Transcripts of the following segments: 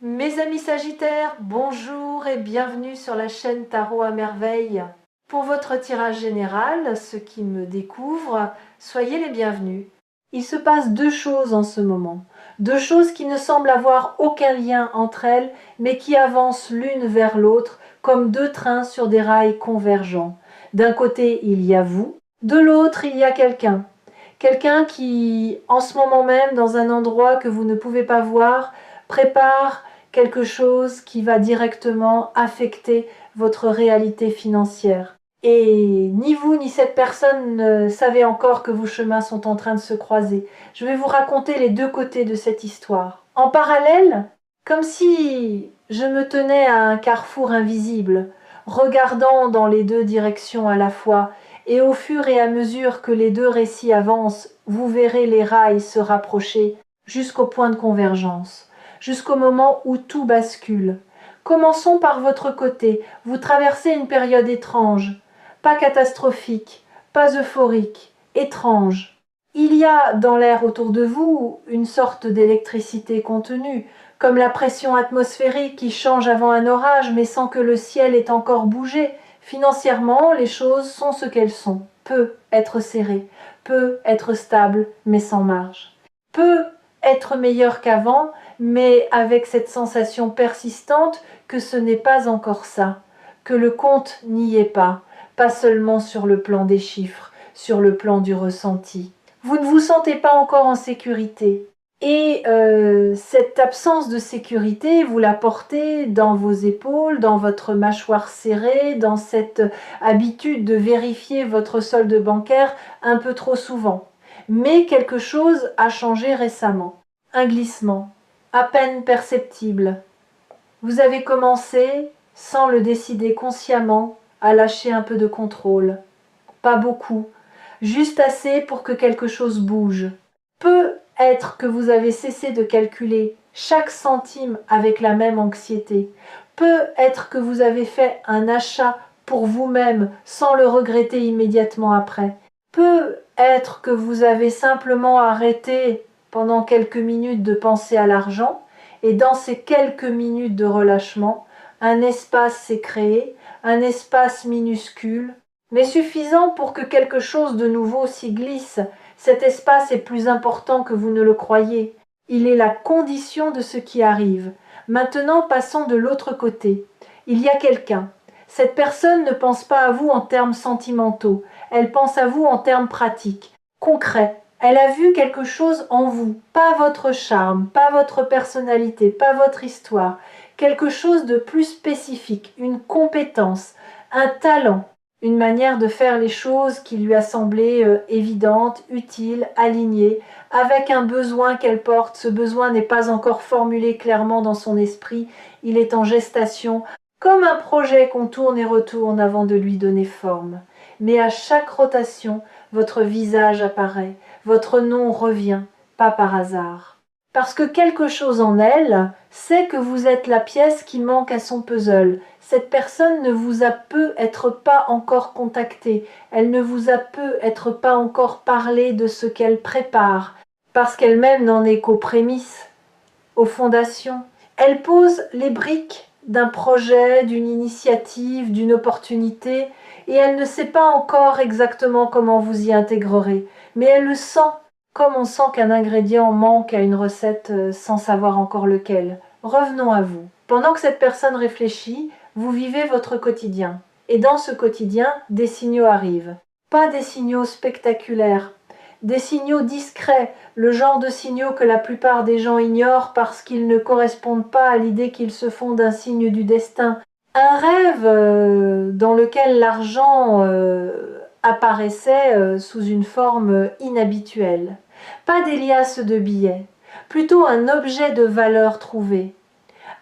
Mes amis Sagittaires, bonjour et bienvenue sur la chaîne Tarot à Merveille. Pour votre tirage général, ceux qui me découvrent, soyez les bienvenus. Il se passe deux choses en ce moment. Deux choses qui ne semblent avoir aucun lien entre elles, mais qui avancent l'une vers l'autre comme deux trains sur des rails convergents. D'un côté, il y a vous, de l'autre, il y a quelqu'un. Quelqu'un qui, en ce moment même, dans un endroit que vous ne pouvez pas voir, prépare quelque chose qui va directement affecter votre réalité financière. Et ni vous ni cette personne ne savez encore que vos chemins sont en train de se croiser. Je vais vous raconter les deux côtés de cette histoire. En parallèle, comme si je me tenais à un carrefour invisible, regardant dans les deux directions à la fois, et au fur et à mesure que les deux récits avancent, vous verrez les rails se rapprocher jusqu'au point de convergence, jusqu'au moment où tout bascule. Commençons par votre côté. Vous traversez une période étrange, pas catastrophique, pas euphorique, étrange. Il y a dans l'air autour de vous une sorte d'électricité contenue, comme la pression atmosphérique qui change avant un orage mais sans que le ciel ait encore bougé. Financièrement, les choses sont ce qu'elles sont. Peut être serrées, peut être stable, mais sans marge. Peut être meilleur qu'avant, mais avec cette sensation persistante que ce n'est pas encore ça, que le compte n'y est pas seulement sur le plan des chiffres, sur le plan du ressenti. Vous ne vous sentez pas encore en sécurité. Et cette absence de sécurité, vous la portez dans vos épaules, dans votre mâchoire serrée, dans cette habitude de vérifier votre solde bancaire un peu trop souvent. Mais quelque chose a changé récemment. Un glissement, à peine perceptible. Vous avez commencé, sans le décider consciemment, à lâcher un peu de contrôle. Pas beaucoup, juste assez pour que quelque chose bouge. Peut-être que vous avez cessé de calculer chaque centime avec la même anxiété. Peut-être que vous avez fait un achat pour vous-même sans le regretter immédiatement après. Peut-être que vous avez simplement arrêté pendant quelques minutes de penser à l'argent et dans ces quelques minutes de relâchement, un espace s'est créé, un espace minuscule, mais suffisant pour que quelque chose de nouveau s'y glisse. Cet espace est plus important que vous ne le croyez. Il est la condition de ce qui arrive. Maintenant, passons de l'autre côté. Il y a quelqu'un. Cette personne ne pense pas à vous en termes sentimentaux. Elle pense à vous en termes pratiques, concrets. Elle a vu quelque chose en vous, pas votre charme, pas votre personnalité, pas votre histoire. Quelque chose de plus spécifique, une compétence, un talent. Une manière de faire les choses qui lui a semblé évidente, utile, alignée, avec un besoin qu'elle porte. Ce besoin n'est pas encore formulé clairement dans son esprit, il est en gestation, comme un projet qu'on tourne et retourne avant de lui donner forme. Mais à chaque rotation, votre visage apparaît, votre nom revient, pas par hasard. Parce que quelque chose en elle sait que vous êtes la pièce qui manque à son puzzle. Cette personne ne vous a peut-être pas encore contacté, elle ne vous a peut-être pas encore parlé de ce qu'elle prépare, parce qu'elle-même n'en est qu'aux prémices, aux fondations. Elle pose les briques d'un projet, d'une initiative, d'une opportunité, et elle ne sait pas encore exactement comment vous y intégrerez, mais elle le sent, comme on sent qu'un ingrédient manque à une recette sans savoir encore lequel. Revenons à vous. Pendant que cette personne réfléchit, vous vivez votre quotidien. Et dans ce quotidien, des signaux arrivent. Pas des signaux spectaculaires, des signaux discrets, le genre de signaux que la plupart des gens ignorent parce qu'ils ne correspondent pas à l'idée qu'ils se font d'un signe du destin. Un rêve dans lequel l'argent apparaissait sous une forme inhabituelle. Pas des liasses de billets, plutôt un objet de valeur trouvé.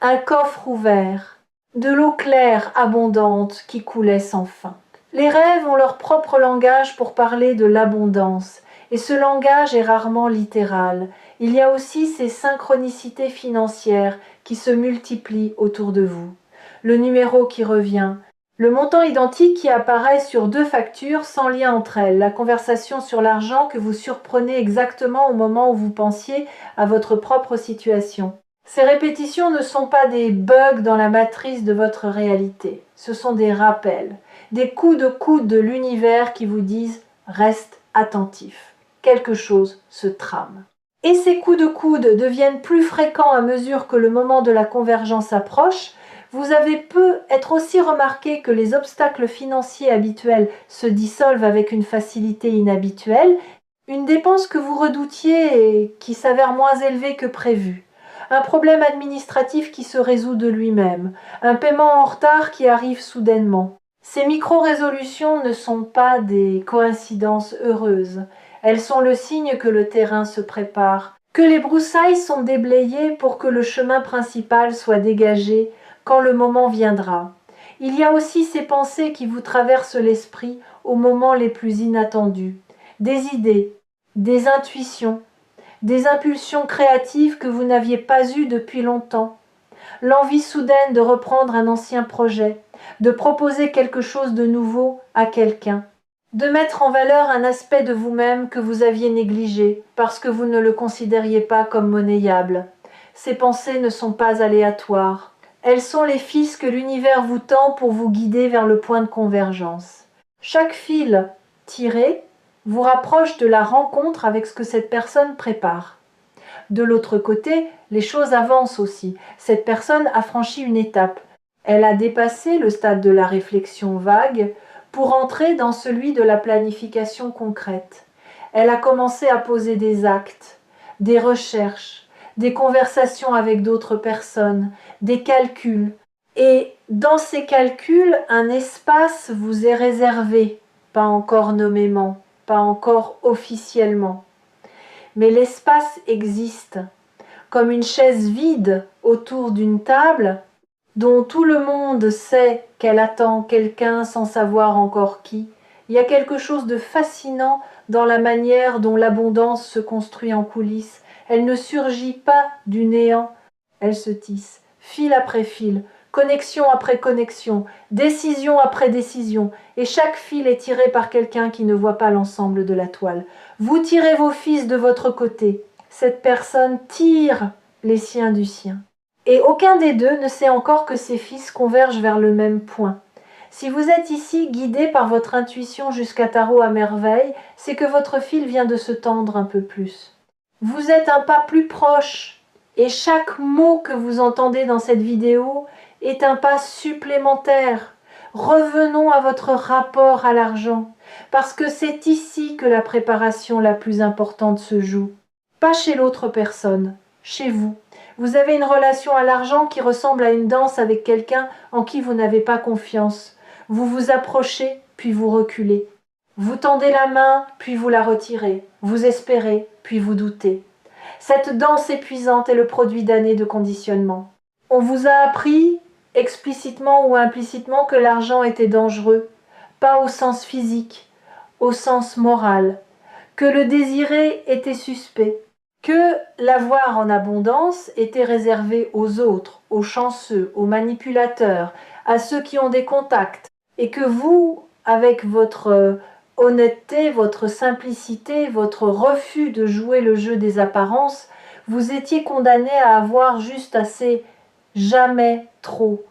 Un coffre ouvert, de l'eau claire abondante qui coulait sans fin. Les rêves ont leur propre langage pour parler de l'abondance, et ce langage est rarement littéral. Il y a aussi ces synchronicités financières qui se multiplient autour de vous. Le numéro qui revient, le montant identique qui apparaît sur deux factures sans lien entre elles, la conversation sur l'argent que vous surprenez exactement au moment où vous pensiez à votre propre situation. Ces répétitions ne sont pas des bugs dans la matrice de votre réalité, ce sont des rappels, des coups de coude de l'univers qui vous disent « reste attentif ». Quelque chose se trame. Et ces coups de coude deviennent plus fréquents à mesure que le moment de la convergence approche. Vous avez peut-être aussi remarqué que les obstacles financiers habituels se dissolvent avec une facilité inhabituelle, une dépense que vous redoutiez et qui s'avère moins élevée que prévu, un problème administratif qui se résout de lui-même, un paiement en retard qui arrive soudainement. Ces micro-résolutions ne sont pas des coïncidences heureuses. Elles sont le signe que le terrain se prépare, que les broussailles sont déblayées pour que le chemin principal soit dégagé quand le moment viendra. Il y a aussi ces pensées qui vous traversent l'esprit aux moments les plus inattendus. Des idées, des intuitions, des impulsions créatives que vous n'aviez pas eues depuis longtemps. L'envie soudaine de reprendre un ancien projet, de proposer quelque chose de nouveau à quelqu'un, de mettre en valeur un aspect de vous-même que vous aviez négligé parce que vous ne le considériez pas comme monnayable. Ces pensées ne sont pas aléatoires. Elles sont les fils que l'univers vous tend pour vous guider vers le point de convergence. Chaque fil tiré vous rapproche de la rencontre avec ce que cette personne prépare. De l'autre côté, les choses avancent aussi. Cette personne a franchi une étape. Elle a dépassé le stade de la réflexion vague pour entrer dans celui de la planification concrète. Elle a commencé à poser des actes, des recherches, des conversations avec d'autres personnes, des calculs. Et dans ces calculs, un espace vous est réservé, pas encore nommément, pas encore officiellement. Mais l'espace existe, comme une chaise vide autour d'une table dont tout le monde sait qu'elle attend quelqu'un sans savoir encore qui. Il y a quelque chose de fascinant dans la manière dont l'abondance se construit en coulisses. Elle ne surgit pas du néant, elle se tisse, fil après fil, connexion après connexion, décision après décision, et chaque fil est tiré par quelqu'un qui ne voit pas l'ensemble de la toile. Vous tirez vos fils de votre côté, cette personne tire les siens du sien. Et aucun des deux ne sait encore que ses fils convergent vers le même point. Si vous êtes ici guidé par votre intuition jusqu'à Tarot à merveille, c'est que votre fil vient de se tendre un peu plus. Vous êtes un pas plus proche, et chaque mot que vous entendez dans cette vidéo est un pas supplémentaire. Revenons à votre rapport à l'argent, parce que c'est ici que la préparation la plus importante se joue. Pas chez l'autre personne, chez vous. Vous avez une relation à l'argent qui ressemble à une danse avec quelqu'un en qui vous n'avez pas confiance. Vous vous approchez, puis vous reculez. Vous tendez la main, puis vous la retirez. Vous espérez, puis vous doutez. Cette danse épuisante est le produit d'années de conditionnement. On vous a appris, explicitement ou implicitement, que l'argent était dangereux, pas au sens physique, au sens moral, que le désirer était suspect, que l'avoir en abondance était réservé aux autres, aux chanceux, aux manipulateurs, à ceux qui ont des contacts, et que vous, avec votre honnêteté, votre simplicité, votre refus de jouer le jeu des apparences, vous étiez condamné à avoir juste assez, jamais trop,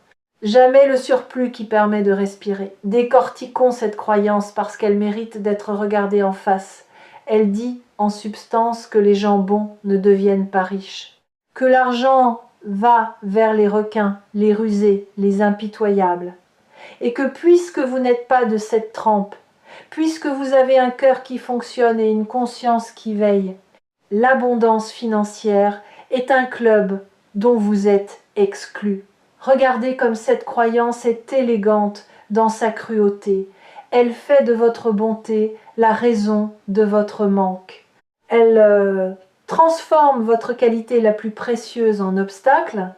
jamais le surplus qui permet de respirer. Décortiquons cette croyance parce qu'elle mérite d'être regardée en face. Elle dit, en substance, que les gens bons ne deviennent pas riches, que l'argent va vers les requins, les rusés, les impitoyables, et que puisque vous n'êtes pas de cette trempe, puisque vous avez un cœur qui fonctionne et une conscience qui veille, l'abondance financière est un club dont vous êtes exclu. Regardez comme cette croyance est élégante dans sa cruauté. Elle fait de votre bonté la raison de votre manque. Elle transforme votre qualité la plus précieuse en obstacle.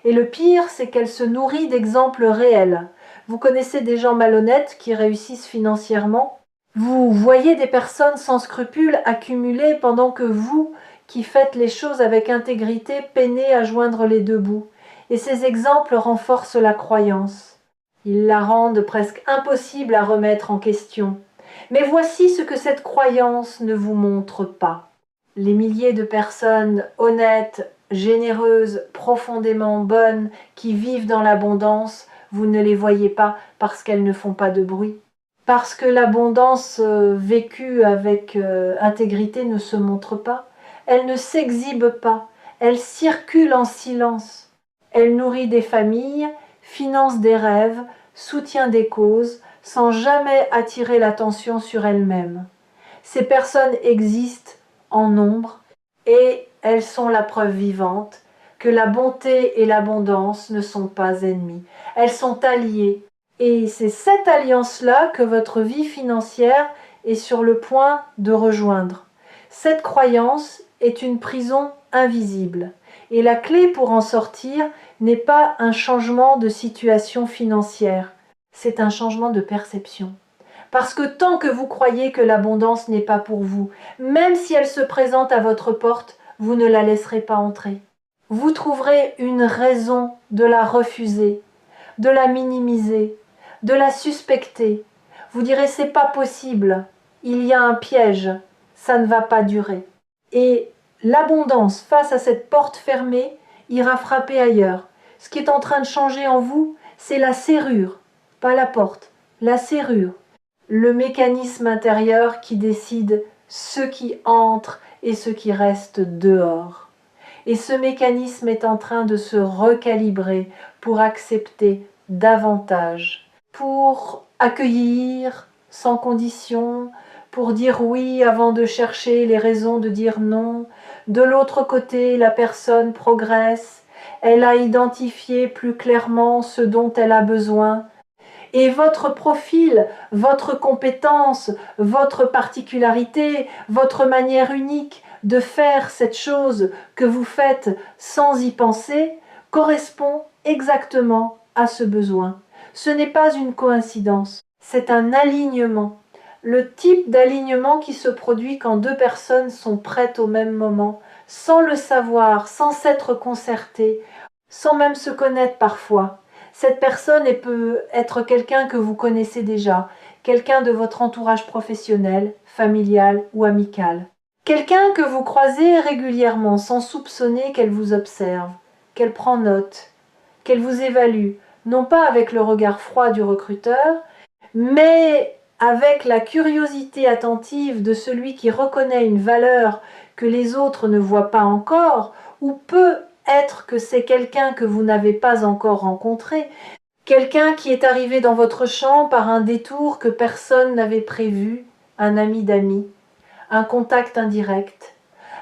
Et le pire, c'est qu'elle se nourrit d'exemples réels. Vous connaissez des gens malhonnêtes qui réussissent financièrement. Vous voyez des personnes sans scrupules accumuler pendant que vous, qui faites les choses avec intégrité, peinez à joindre les deux bouts. Et ces exemples renforcent la croyance. Ils la rendent presque impossible à remettre en question. Mais voici ce que cette croyance ne vous montre pas. Les milliers de personnes honnêtes généreuses, profondément bonnes, qui vivent dans l'abondance, vous ne les voyez pas parce qu'elles ne font pas de bruit. Parce que l'abondance vécue avec intégrité ne se montre pas, elle ne s'exhibe pas, elle circule en silence. Elle nourrit des familles, finance des rêves, soutient des causes, sans jamais attirer l'attention sur elle-même. Ces personnes existent en nombre et elles sont la preuve vivante que la bonté et l'abondance ne sont pas ennemies. Elles sont alliées. Et c'est cette alliance-là que votre vie financière est sur le point de rejoindre. Cette croyance est une prison invisible. Et la clé pour en sortir n'est pas un changement de situation financière, c'est un changement de perception. Parce que tant que vous croyez que l'abondance n'est pas pour vous, même si elle se présente à votre porte, vous ne la laisserez pas entrer. Vous trouverez une raison de la refuser, de la minimiser, de la suspecter. Vous direz c'est pas possible, il y a un piège, ça ne va pas durer. Et l'abondance face à cette porte fermée ira frapper ailleurs. Ce qui est en train de changer en vous, c'est la serrure, pas la porte, la serrure. Le mécanisme intérieur qui décide ce qui entre et ce qui reste dehors. Et ce mécanisme est en train de se recalibrer pour accepter davantage, pour accueillir sans condition, pour dire oui avant de chercher les raisons de dire non. De l'autre côté, la personne progresse, elle a identifié plus clairement ce dont elle a besoin. Et votre profil, votre compétence, votre particularité, votre manière unique de faire cette chose que vous faites sans y penser, correspond exactement à ce besoin. Ce n'est pas une coïncidence, c'est un alignement. Le type d'alignement qui se produit quand deux personnes sont prêtes au même moment, sans le savoir, sans s'être concertées, sans même se connaître parfois. Cette personne peut être quelqu'un que vous connaissez déjà, quelqu'un de votre entourage professionnel, familial ou amical. Quelqu'un que vous croisez régulièrement sans soupçonner qu'elle vous observe, qu'elle prend note, qu'elle vous évalue, non pas avec le regard froid du recruteur, mais avec la curiosité attentive de celui qui reconnaît une valeur que les autres ne voient pas encore, ou peut être que c'est quelqu'un que vous n'avez pas encore rencontré, quelqu'un qui est arrivé dans votre champ par un détour que personne n'avait prévu, un ami d'amis, un contact indirect,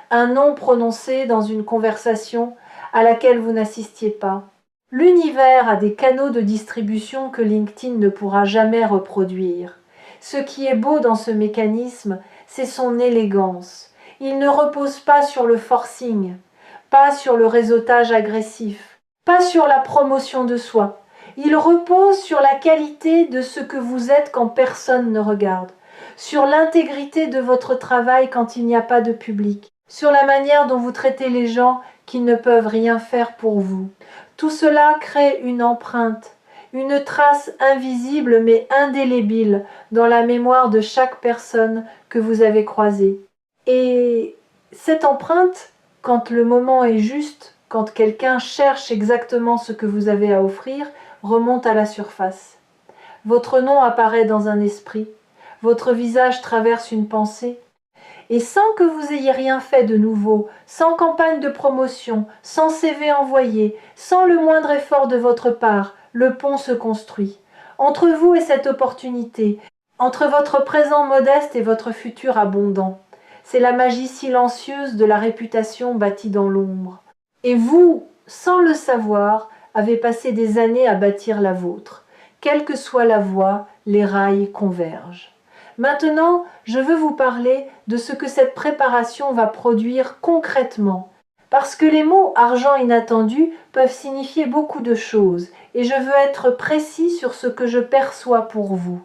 un nom prononcé dans une conversation à laquelle vous n'assistiez pas. L'univers a des canaux de distribution que LinkedIn ne pourra jamais reproduire. Ce qui est beau dans ce mécanisme, c'est son élégance. Il ne repose pas sur le forcing, pas sur le réseautage agressif, pas sur la promotion de soi. Il repose sur la qualité de ce que vous êtes quand personne ne regarde, sur l'intégrité de votre travail quand il n'y a pas de public, sur la manière dont vous traitez les gens qui ne peuvent rien faire pour vous. Tout cela crée une empreinte, une trace invisible mais indélébile dans la mémoire de chaque personne que vous avez croisée. Et cette empreinte, quand le moment est juste, quand quelqu'un cherche exactement ce que vous avez à offrir, remonte à la surface. Votre nom apparaît dans un esprit, votre visage traverse une pensée, et sans que vous ayez rien fait de nouveau, sans campagne de promotion, sans CV envoyé, sans le moindre effort de votre part, le pont se construit. Entre vous et cette opportunité, entre votre présent modeste et votre futur abondant. C'est la magie silencieuse de la réputation bâtie dans l'ombre. Et vous, sans le savoir, avez passé des années à bâtir la vôtre. Quelle que soit la voie, les rails convergent. Maintenant, je veux vous parler de ce que cette préparation va produire concrètement. Parce que les mots « argent inattendu » peuvent signifier beaucoup de choses, et je veux être précis sur ce que je perçois pour vous.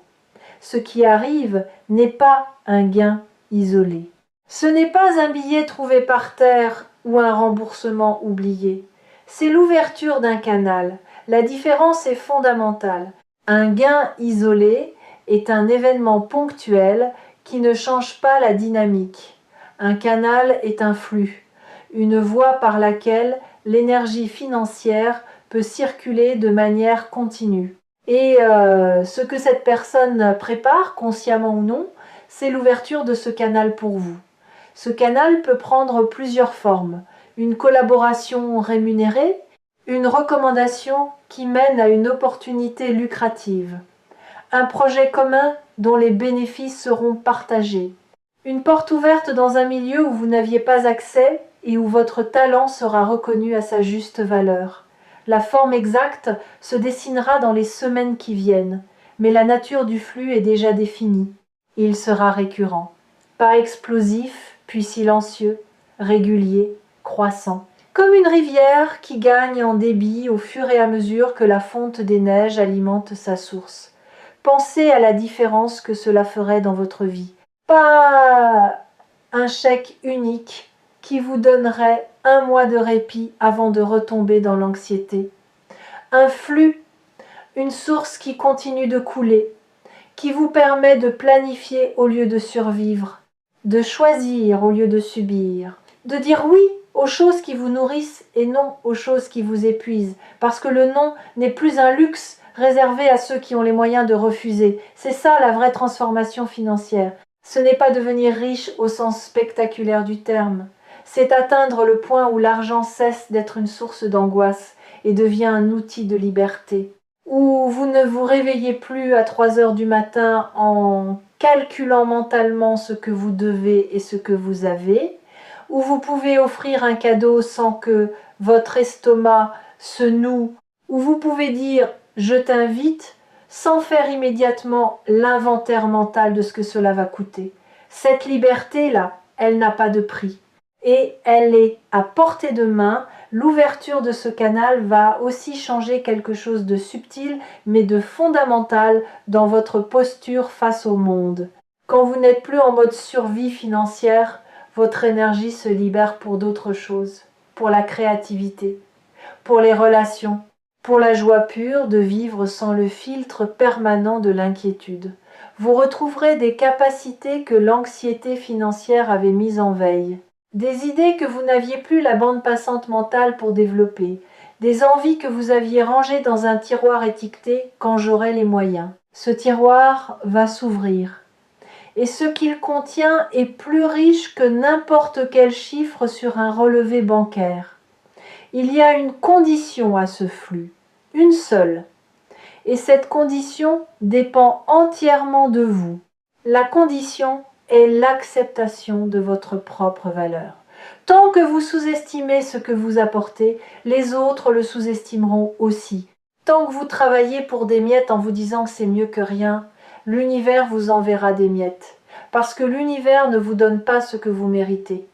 Ce qui arrive n'est pas un gain isolé. Ce n'est pas un billet trouvé par terre ou un remboursement oublié. C'est l'ouverture d'un canal. La différence est fondamentale. Un gain isolé est un événement ponctuel qui ne change pas la dynamique. Un canal est un flux. une voie par laquelle l'énergie financière peut circuler de manière continue. Et ce que cette personne prépare, consciemment ou non, c'est l'ouverture de ce canal pour vous. Ce canal peut prendre plusieurs formes. Une collaboration rémunérée, une recommandation qui mène à une opportunité lucrative, un projet commun dont les bénéfices seront partagés, une porte ouverte dans un milieu où vous n'aviez pas accès et où votre talent sera reconnu à sa juste valeur. La forme exacte se dessinera dans les semaines qui viennent, mais la nature du flux est déjà définie. Il sera récurrent, pas explosif, puis silencieux, régulier, croissant. Comme une rivière qui gagne en débit au fur et à mesure que la fonte des neiges alimente sa source. Pensez à la différence que cela ferait dans votre vie. Pas un chèque unique qui vous donnerait un mois de répit avant de retomber dans l'anxiété. Un flux, une source qui continue de couler, qui vous permet de planifier au lieu de survivre, de choisir au lieu de subir, de dire oui aux choses qui vous nourrissent et non aux choses qui vous épuisent, parce que le non n'est plus un luxe réservé à ceux qui ont les moyens de refuser. C'est ça la vraie transformation financière. Ce n'est pas devenir riche au sens spectaculaire du terme, c'est atteindre le point où l'argent cesse d'être une source d'angoisse et devient un outil de liberté, où vous ne vous réveillez plus à 3 heures du matin en calculant mentalement ce que vous devez et ce que vous avez, où vous pouvez offrir un cadeau sans que votre estomac se noue, où vous pouvez dire « je t'invite » sans faire immédiatement l'inventaire mental de ce que cela va coûter. Cette liberté-là, elle n'a pas de prix. Et elle est à portée de main. L'ouverture de ce canal va aussi changer quelque chose de subtil, mais de fondamental dans votre posture face au monde. Quand vous n'êtes plus en mode survie financière, votre énergie se libère pour d'autres choses, pour la créativité, pour les relations, pour la joie pure de vivre sans le filtre permanent de l'inquiétude. Vous retrouverez des capacités que l'anxiété financière avait mises en veille, des idées que vous n'aviez plus la bande passante mentale pour développer, des envies que vous aviez rangées dans un tiroir étiqueté « quand j'aurai les moyens ». Ce tiroir va s'ouvrir. Et ce qu'il contient est plus riche que n'importe quel chiffre sur un relevé bancaire. Il y a une condition à ce flux, une seule. Et cette condition dépend entièrement de vous. La condition est l'acceptation de votre propre valeur. Tant que vous sous-estimez ce que vous apportez, les autres le sous-estimeront aussi. Tant que vous travaillez pour des miettes en vous disant que c'est mieux que rien, l'univers vous enverra des miettes. Parce que l'univers ne vous donne pas ce que vous méritez.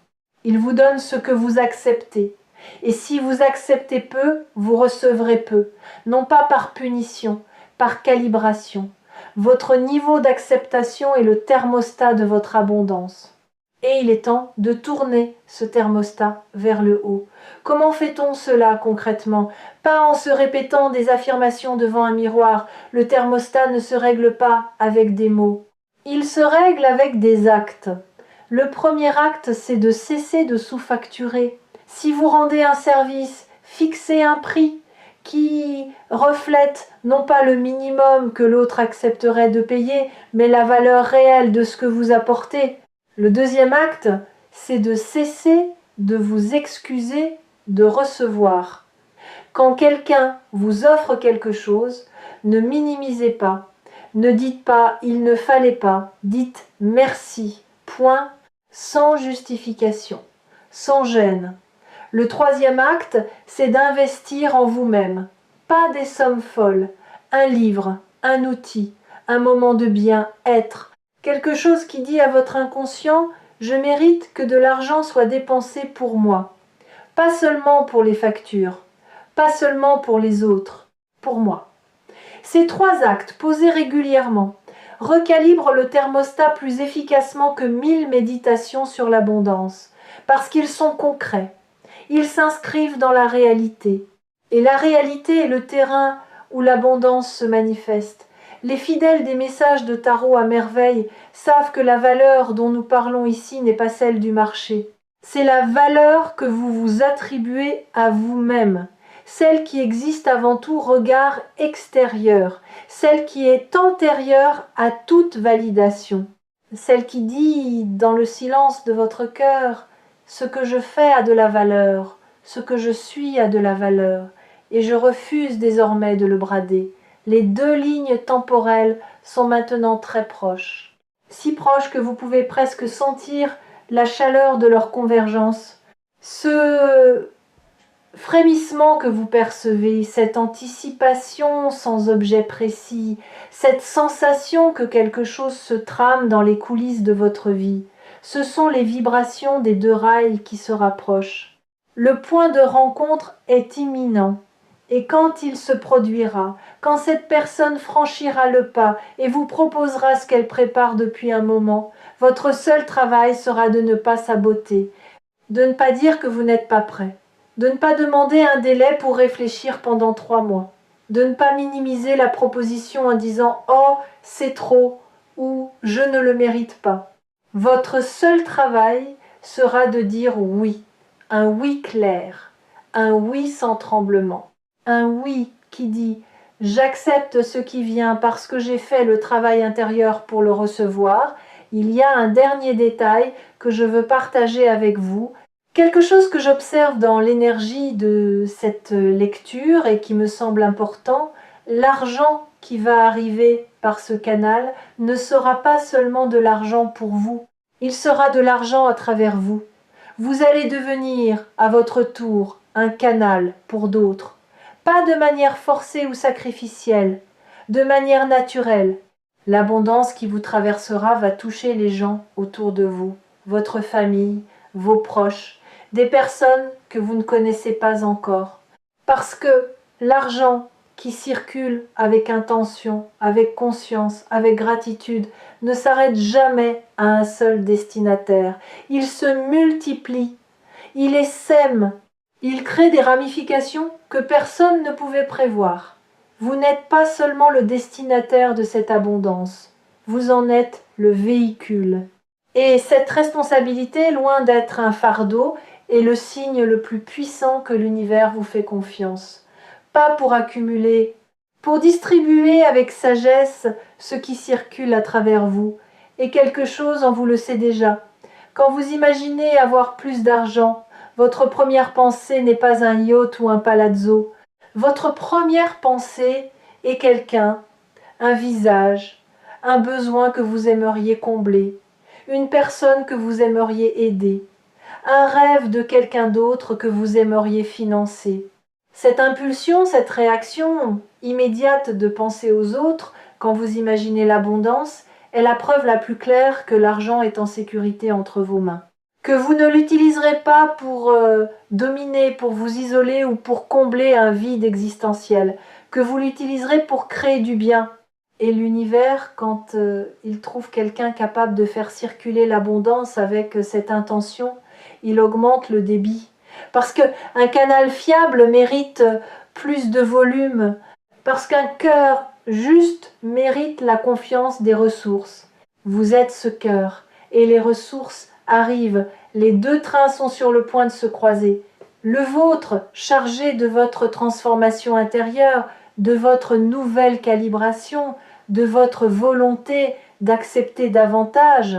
Il vous donne ce que vous acceptez. Et si vous acceptez peu, vous recevrez peu, non pas par punition, par calibration. Votre niveau d'acceptation est le thermostat de votre abondance. Et il est temps de tourner ce thermostat vers le haut. Comment fait-on cela concrètement? Pas en se répétant des affirmations devant un miroir. Le thermostat ne se règle pas avec des mots. Il se règle avec des actes. Le premier acte, c'est de cesser de sous-facturer. Si vous rendez un service, fixez un prix qui reflète non pas le minimum que l'autre accepterait de payer, mais la valeur réelle de ce que vous apportez. Le deuxième acte, c'est de cesser de vous excuser de recevoir. Quand quelqu'un vous offre quelque chose, ne minimisez pas. Ne dites pas « il ne fallait pas », dites « merci », point, sans justification, sans gêne. Le troisième acte, c'est d'investir en vous-même. Pas des sommes folles, un livre, un outil, un moment de bien-être, quelque chose qui dit à votre inconscient « je mérite que de l'argent soit dépensé pour moi ». Pas seulement pour les factures, pas seulement pour les autres, pour moi. Ces trois actes, posés régulièrement, recalibrent le thermostat plus efficacement que 1000 méditations sur l'abondance, parce qu'ils sont concrets. Ils s'inscrivent dans la réalité. Et la réalité est le terrain où l'abondance se manifeste. Les fidèles des messages de tarot à merveille savent que la valeur dont nous parlons ici n'est pas celle du marché. C'est la valeur que vous vous attribuez à vous-même, celle qui existe avant tout regard extérieur, celle qui est antérieure à toute validation, celle qui dit dans le silence de votre cœur « Ce que je fais a de la valeur, ce que je suis a de la valeur, et je refuse désormais de le brader. Les deux lignes temporelles sont maintenant très proches, si proches que vous pouvez presque sentir la chaleur de leur convergence. Ce frémissement que vous percevez, cette anticipation sans objet précis, cette sensation que quelque chose se trame dans les coulisses de votre vie, ce sont les vibrations des deux rails qui se rapprochent. Le point de rencontre est imminent. Et quand il se produira, quand cette personne franchira le pas et vous proposera ce qu'elle prépare depuis un moment, votre seul travail sera de ne pas saboter, de ne pas dire que vous n'êtes pas prêt, de ne pas demander un délai pour réfléchir pendant 3 mois, de ne pas minimiser la proposition en disant « Oh, c'est trop » ou « Je ne le mérite pas ». Votre seul travail sera de dire oui, un oui clair, un oui sans tremblement. Un oui qui dit « J'accepte ce qui vient parce que j'ai fait le travail intérieur pour le recevoir. Il y a un dernier détail que je veux partager avec vous. Quelque chose que j'observe dans l'énergie de cette lecture et qui me semble important, l'argent qui va arriver par ce canal ne sera pas seulement de l'argent pour vous, il sera de l'argent à travers vous. Vous allez devenir, à votre tour, un canal pour d'autres. Pas de manière forcée ou sacrificielle, de manière naturelle. L'abondance qui vous traversera va toucher les gens autour de vous, votre famille, vos proches, des personnes que vous ne connaissez pas encore. Parce que l'argent qui circule avec intention, avec conscience, avec gratitude, ne s'arrête jamais à un seul destinataire. Il se multiplie, il essaime. Il crée des ramifications que personne ne pouvait prévoir. Vous n'êtes pas seulement le destinataire de cette abondance, vous en êtes le véhicule. Et cette responsabilité, loin d'être un fardeau, est le signe le plus puissant que l'univers vous fait confiance. Pas pour accumuler, pour distribuer avec sagesse ce qui circule à travers vous. Et quelque chose en vous le sait déjà. Quand vous imaginez avoir plus d'argent, votre première pensée n'est pas un yacht ou un palazzo. Votre première pensée est quelqu'un, un visage, un besoin que vous aimeriez combler, une personne que vous aimeriez aider, un rêve de quelqu'un d'autre que vous aimeriez financer. Cette impulsion, cette réaction immédiate de penser aux autres quand vous imaginez l'abondance est la preuve la plus claire que l'argent est en sécurité entre vos mains. Que vous ne l'utiliserez pas pour dominer, pour vous isoler ou pour combler un vide existentiel, que vous l'utiliserez pour créer du bien. Et l'univers, quand il trouve quelqu'un capable de faire circuler l'abondance avec cette intention, il augmente le débit. Parce qu'un canal fiable mérite plus de volume, parce qu'un cœur juste mérite la confiance des ressources. Vous êtes ce cœur, et les ressources arrivent, les deux trains sont sur le point de se croiser. Le vôtre, chargé de votre transformation intérieure, de votre nouvelle calibration, de votre volonté d'accepter davantage,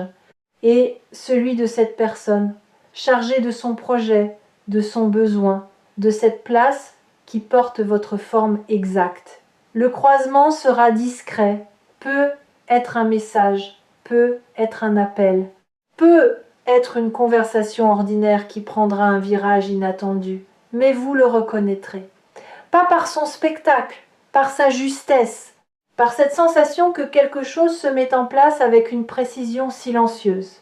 et celui de cette personne, chargé de son projet, de son besoin, de cette place qui porte votre forme exacte. Le croisement sera discret, peut être un message, peut être un appel, peut être une conversation ordinaire qui prendra un virage inattendu, mais vous le reconnaîtrez. Pas par son spectacle, par sa justesse, par cette sensation que quelque chose se met en place avec une précision silencieuse,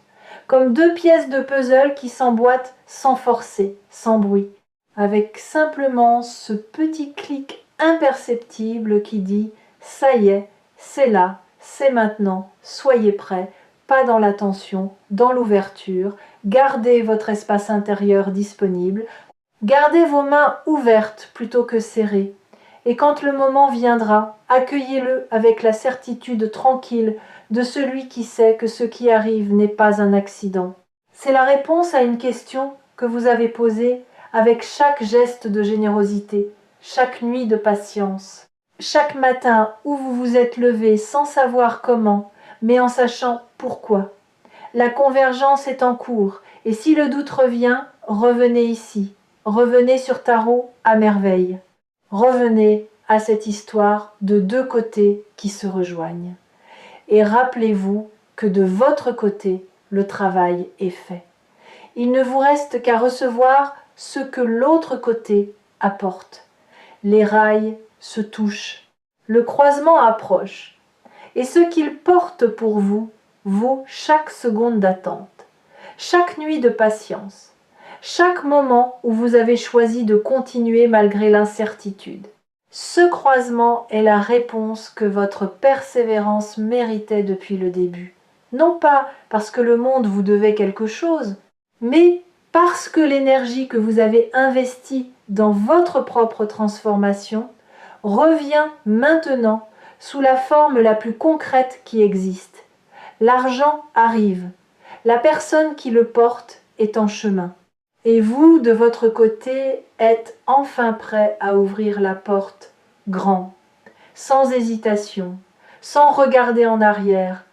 comme deux pièces de puzzle qui s'emboîtent sans forcer, sans bruit, avec simplement ce petit clic imperceptible qui dit « ça y est, c'est là, c'est maintenant, soyez prêts ». Pas dans la tension, dans l'ouverture, gardez votre espace intérieur disponible, gardez vos mains ouvertes plutôt que serrées, et quand le moment viendra, accueillez-le avec la certitude tranquille de celui qui sait que ce qui arrive n'est pas un accident. C'est la réponse à une question que vous avez posée avec chaque geste de générosité, chaque nuit de patience, chaque matin où vous vous êtes levé sans savoir comment, mais en sachant pourquoi. La convergence est en cours, et si le doute revient, revenez ici, revenez sur Tarot à merveille. Revenez à cette histoire de deux côtés qui se rejoignent. Et rappelez-vous que de votre côté, le travail est fait. Il ne vous reste qu'à recevoir ce que l'autre côté apporte. Les rails se touchent, le croisement approche, et ce qu'il porte pour vous vaut chaque seconde d'attente, chaque nuit de patience, chaque moment où vous avez choisi de continuer malgré l'incertitude. Ce croisement est la réponse que votre persévérance méritait depuis le début. Non pas parce que le monde vous devait quelque chose, mais parce que l'énergie que vous avez investie dans votre propre transformation revient maintenant sous la forme la plus concrète qui existe. L'argent arrive, la personne qui le porte est en chemin. Et vous, de votre côté, êtes enfin prêt à ouvrir la porte grand, sans hésitation, sans regarder en arrière,